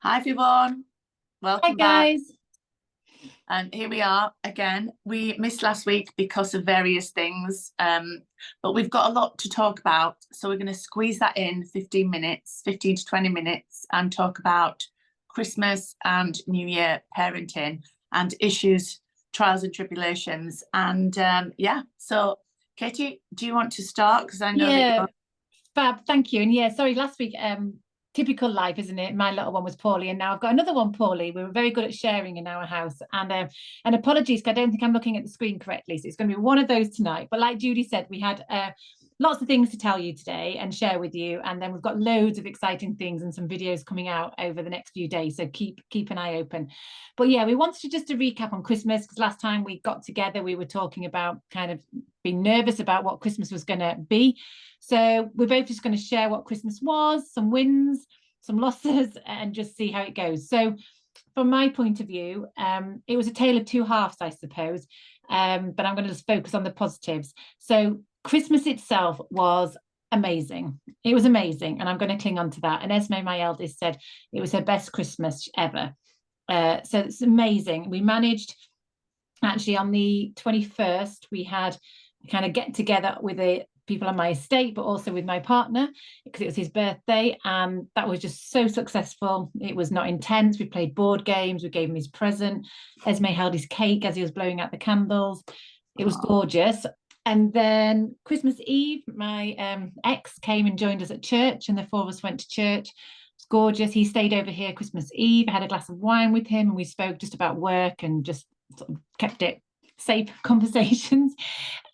Hi everyone, Hi welcome back. guys. And here we are again. We missed last week because of various things, but we've got a lot to talk about. So we're going to squeeze that in 15 minutes, 15 to 20 minutes, and talk about Christmas and New Year parenting and issues, trials and tribulations. And yeah, so Katie, do you want to start? Because I know that Yeah, you're. fab. Thank you. And yeah, sorry, last week, typical life, isn't it? My little one was poorly, and now I've got another one poorly. We were very good at sharing in our house. And apologies, 'cause I don't think I'm looking at the screen correctly. So it's going to be one of those tonight. But like Judy said, we had lots of things to tell you today and share with you. And then we've got loads of exciting things and some videos coming out over the next few days. So keep an eye open. But yeah, we wanted to just to recap on Christmas, because last time we got together, we were talking about kind of being nervous about what Christmas was going to be. So we're both just going to share what Christmas was, some wins, some losses, and just see how it goes. So from my point of view, it was a tale of two halves, I suppose. But I'm going to just focus on the positives. So Christmas itself was amazing. It was amazing. And I'm going to cling on to that. And Esme, my eldest, said it was her best Christmas ever. So it's amazing. We managed, actually, on the 21st, we had kind of get together with the people on my estate, but also with my partner, because it was his birthday. And that was just so successful. It was not intense. We played board games. We gave him his present. Esme held his cake as he was blowing out the candles. It was gorgeous. And then Christmas Eve, my ex came and joined us at church, and the four of us went to church. It's gorgeous. He stayed over here Christmas Eve. I had a glass of wine with him, and we spoke just about work and just sort of kept it safe conversations.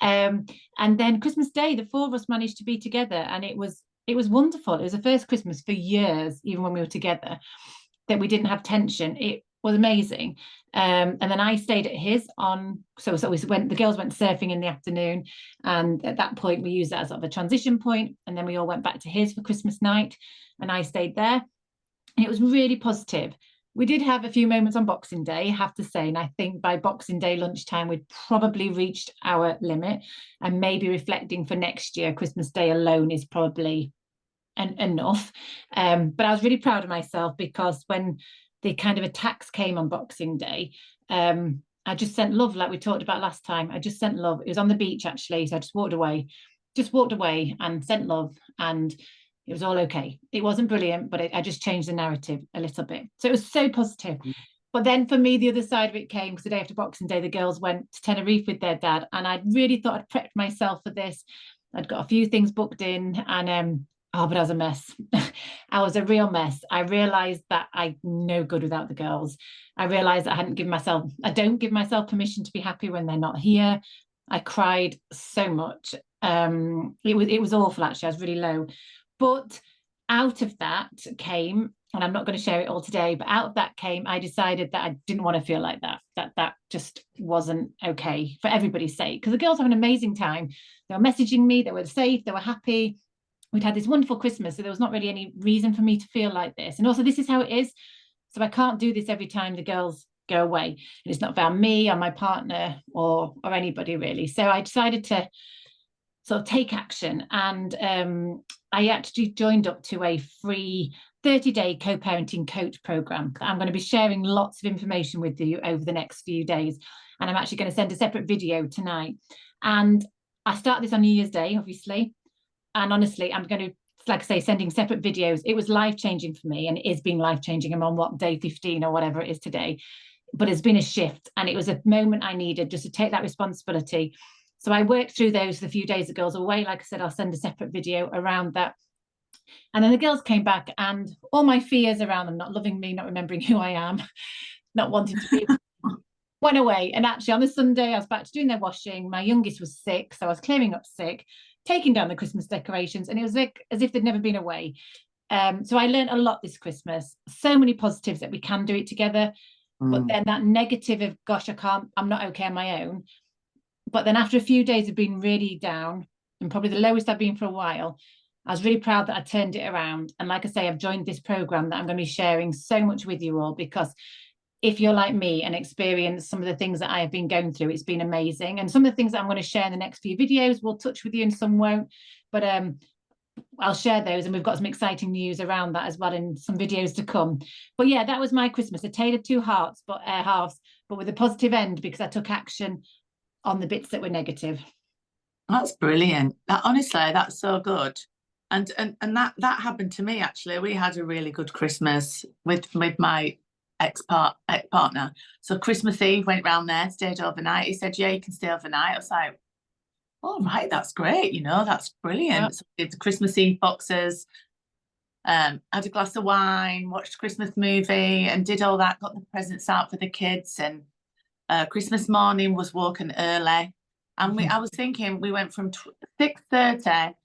And then Christmas Day, the four of us managed to be together, and it was wonderful. It was the first Christmas for years, even when we were together, that we didn't have tension. It was amazing. And then I stayed at his on, so we went, the girls went surfing in the afternoon, and at that point we used that as sort of a transition point, and then we all went back to his for Christmas night, and I stayed there, and it was really positive. We did have a few moments on Boxing Day, I have to say, and I think by Boxing Day lunchtime we'd probably reached our limit, and maybe reflecting for next year, Christmas Day alone is probably enough. But I was really proud of myself, because when the kind of attacks came on Boxing Day, I just sent love, like we talked about last time. I just sent love. It was on the beach, actually, so I just walked away and sent love, and it was all okay. It wasn't brilliant, but I just changed the narrative a little bit. So it was so positive. But then for me, the other side of it came, because the day after Boxing Day, the girls went to Tenerife with their dad, and I really thought I'd prepped myself for this. I'd got a few things booked in, and oh, but I was a mess. I was a real mess. I realized that I'm no good without the girls. I realized that I don't give myself permission to be happy when they're not here. I cried so much. It was awful, actually. I was really low. But out of that came, and I'm not going to share it all today, but out of that came, I decided that I didn't want to feel like that. That just wasn't okay, for everybody's sake, because the girls have an amazing time. They were messaging me, they were safe, they were happy. We'd had this wonderful Christmas, so there was not really any reason for me to feel like this. And also, this is how it is. So I can't do this every time the girls go away. And it's not about me or my partner or anybody, really. So I decided to sort of take action. And I actually joined up to a free 30-day co-parenting coach program. I'm going to be sharing lots of information with you over the next few days. And I'm actually going to send a separate video tonight. And I start this on New Year's Day, obviously. And honestly, I'm going to, like I say, sending separate videos. It was life-changing for me, and it is being life-changing. I'm on what, day 15 or whatever it is today. But it's been a shift, and it was a moment I needed just to take that responsibility. So I worked through those the few days the girls were away. Like I said, I'll send a separate video around that. And then the girls came back, and all my fears around them not loving me, not remembering who I am, not wanting to be, went away. And actually, on the Sunday, I was back to doing their washing. My youngest was sick, so I was clearing up sick, taking down the Christmas decorations, and it was like as if they'd never been away. So I learned a lot this Christmas. So many positives that we can do it together. But then that negative of, gosh, I'm not okay on my own. But then after a few days of being really down, and probably the lowest I've been for a while, I was really proud that I turned it around. And like I say, I've joined this program that I'm going to be sharing so much with you all, because if you're like me and experience some of the things that I have been going through, it's been amazing. And some of the things that I'm going to share in the next few videos will touch with you and some won't. But I'll share those, and we've got some exciting news around that as well in some videos to come. But yeah, that was my Christmas, a tale of two hearts, but halves, but with a positive end, because I took action on the bits that were negative. That's brilliant. Honestly, that's so good. And that happened to me actually. We had a really good Christmas with my ex partner. So Christmas Eve went round there, stayed overnight. He said, "Yeah, you can stay overnight." I was like, "All right, that's great. That's brilliant." Yeah. So we did the Christmas Eve boxes. Had a glass of wine, watched a Christmas movie, and did all that. Got the presents out for the kids, and Christmas morning was woken early. And I was thinking we went from 6:30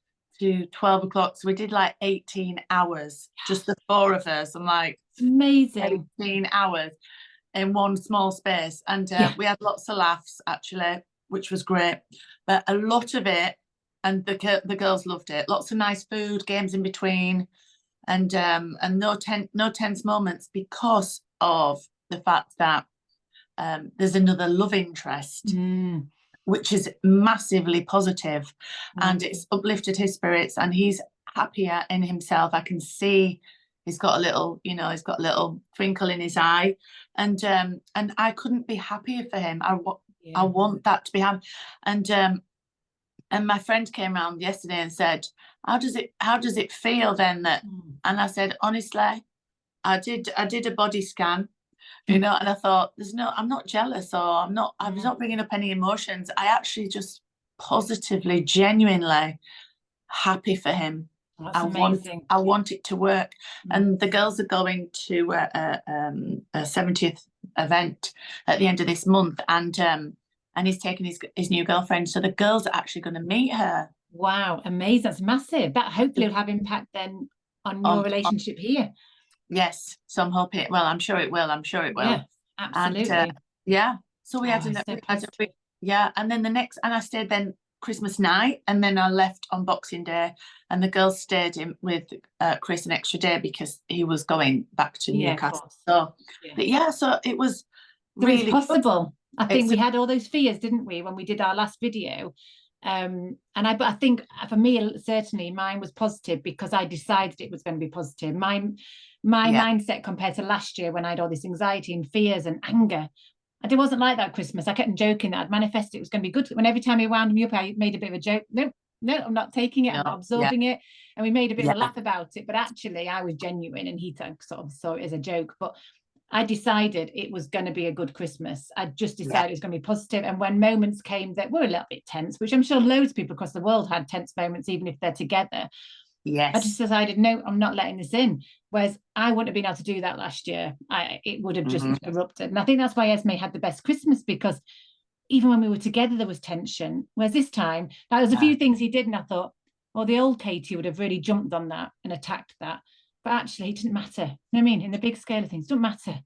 to 12 o'clock. So we did like 18 hours, just the four of us. I'm like, amazing. 18 hours in one small space. And we had lots of laughs, actually, which was great. But a lot of it, and the girls loved it. Lots of nice food, games in between, and no tense moments, because of the fact that there's another love interest, which is massively positive, and it's uplifted his spirits, and he's happier in himself. I can see he's got a little twinkle in his eye, and I couldn't be happier for him. I want that to be happening. And my friend came around yesterday and said, how does it feel then that? And I said, honestly, I did a body scan, and I thought, I'm not jealous, or I was not bringing up any emotions. I actually just positively, genuinely happy for him. That's amazing. I want it to work. And the girls are going to a 70th event at the end of this month, and he's taking his new girlfriend. So the girls are actually going to meet her. Wow, amazing. That's massive. That hopefully will have impact then on your relationship here. Yes. So I'm hoping, well, I'm sure it will. Yeah, absolutely. And so we had and then I stayed then Christmas night, and then I left on Boxing Day, and the girls stayed in with Chris an extra day because he was going back to Newcastle. So so it was really possible. I think we had all those fears, didn't we, when we did our last video? But I think for me, certainly mine was positive because I decided it was going to be positive. My mindset compared to last year, when I had all this anxiety and fears and anger, it wasn't like that Christmas. I kept joking that I'd manifested it was going to be good. When every time he wound me up, I made a bit of a joke. No, I'm not taking it. I'm not absorbing it. And we made a bit of a laugh about it. But actually, I was genuine, and he sort of saw it as a joke. But I decided it was going to be a good Christmas. I just decided it was going to be positive. And when moments came that were a little bit tense, which I'm sure loads of people across the world had tense moments, even if they're together. Yes. I just decided, no, I'm not letting this in. Whereas I wouldn't have been able to do that last year. It would have just erupted. And I think that's why Esme had the best Christmas, because even when we were together, there was tension. Whereas this time, there was a few things he did, and I thought, well, the old Katie would have really jumped on that and attacked that. But actually, it didn't matter. You know what I mean? In the big scale of things, it doesn't matter.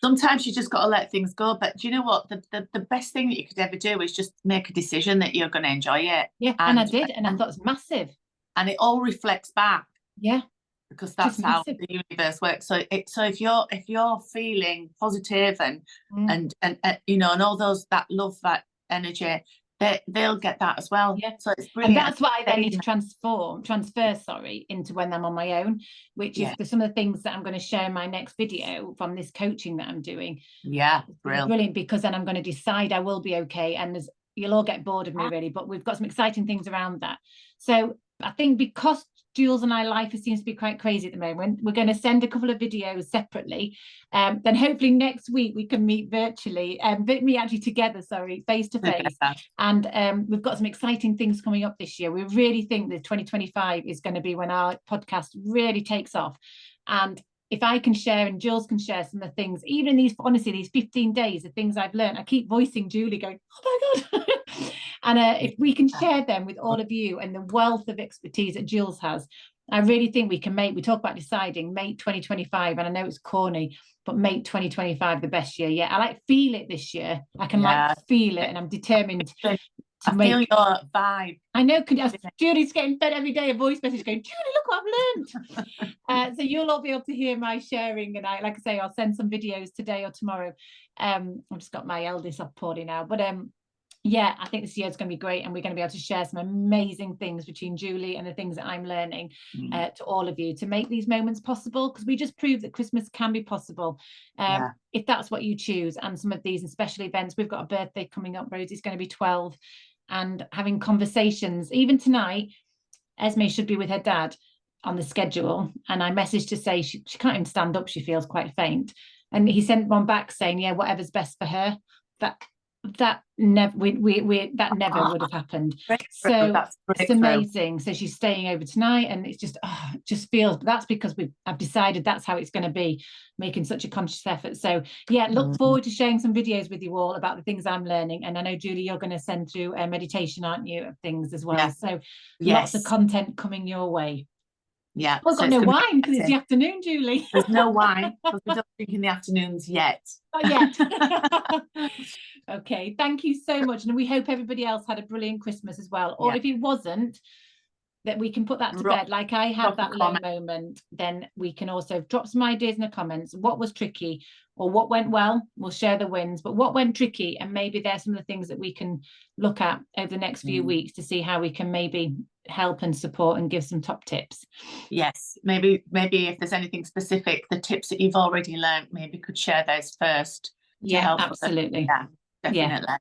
Sometimes you just got to let things go. But do you know what? The best thing that you could ever do is just make a decision that you're going to enjoy it. Yeah, and I did. And I thought it's massive. And it all reflects back. Yeah. Because that's how the universe works. So if you're feeling positive and all that love, that energy, they'll get that as well. Yeah. So it's brilliant. And that's what I then need to transfer into when I'm on my own, which is some of the things that I'm going to share in my next video from this coaching that I'm doing. Yeah, brilliant, because then I'm going to decide I will be okay. And you'll all get bored of me really, but we've got some exciting things around that. So I think because Jules and I life seems to be quite crazy at the moment, we're going to send a couple of videos separately. Then hopefully next week we can meet virtually, meet actually together, face to face. And we've got some exciting things coming up this year. We really think that 2025 is going to be when our podcast really takes off. And if I can share and Jules can share some of the things, even in these 15 days, the things I've learned, I keep voicing Julie going, oh my God. And if we can share them with all of you and the wealth of expertise that Jules has, I really think we talk about deciding, make 2025, and I know it's corny, but make 2025 the best year. Yeah, I feel it this year. I can feel it, and I'm determined. I feel your vibe. I know. Julie's getting fed every day a voice message going, Julie, look what I've learned. So you'll all be able to hear my sharing, and like I say, I'll send some videos today or tomorrow. I've just got my eldest up poorly now, but Yeah, I think this year is going to be great, and we're going to be able to share some amazing things between Julie and the things that I'm learning to all of you to make these moments possible, because we just proved that Christmas can be possible if that's what you choose. And some of these and special events, we've got a birthday coming up, Rosie's going to be 12, and having conversations. Even tonight, Esme should be with her dad on the schedule, and I messaged to say she can't even stand up, she feels quite faint, and he sent one back saying, yeah, whatever's best for her. That never that never would have happened. So it's amazing. So she's staying over tonight, and it's just just feels, that's because I've decided that's how it's going to be, making such a conscious effort. So yeah, look forward to sharing some videos with you all about the things I'm learning. And I know, Julie, you're going to send through a meditation, aren't you, of things as well? So lots of content coming your way. Yeah. I've got no wine because it's the afternoon, Julie. There's no wine because we don't drink in the afternoons yet. Not yet. Okay, thank you so much. And we hope everybody else had a brilliant Christmas as well. Or if it wasn't, that we can put that to bed. Like I had that low moment, then we can also drop some ideas in the comments. What was tricky or what went well? We'll share the wins, but what went tricky? And maybe there's some of the things that we can look at over the next few weeks to see how we can maybe help and support and give some top tips. Yes, maybe if there's anything specific, the tips that you've already learned, maybe could share those first. Yeah, absolutely. Yeah, definitely. Yeah.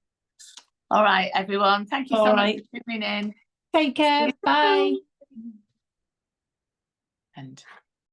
All right, everyone. Thank you so much for tuning in. Take care. Bye. And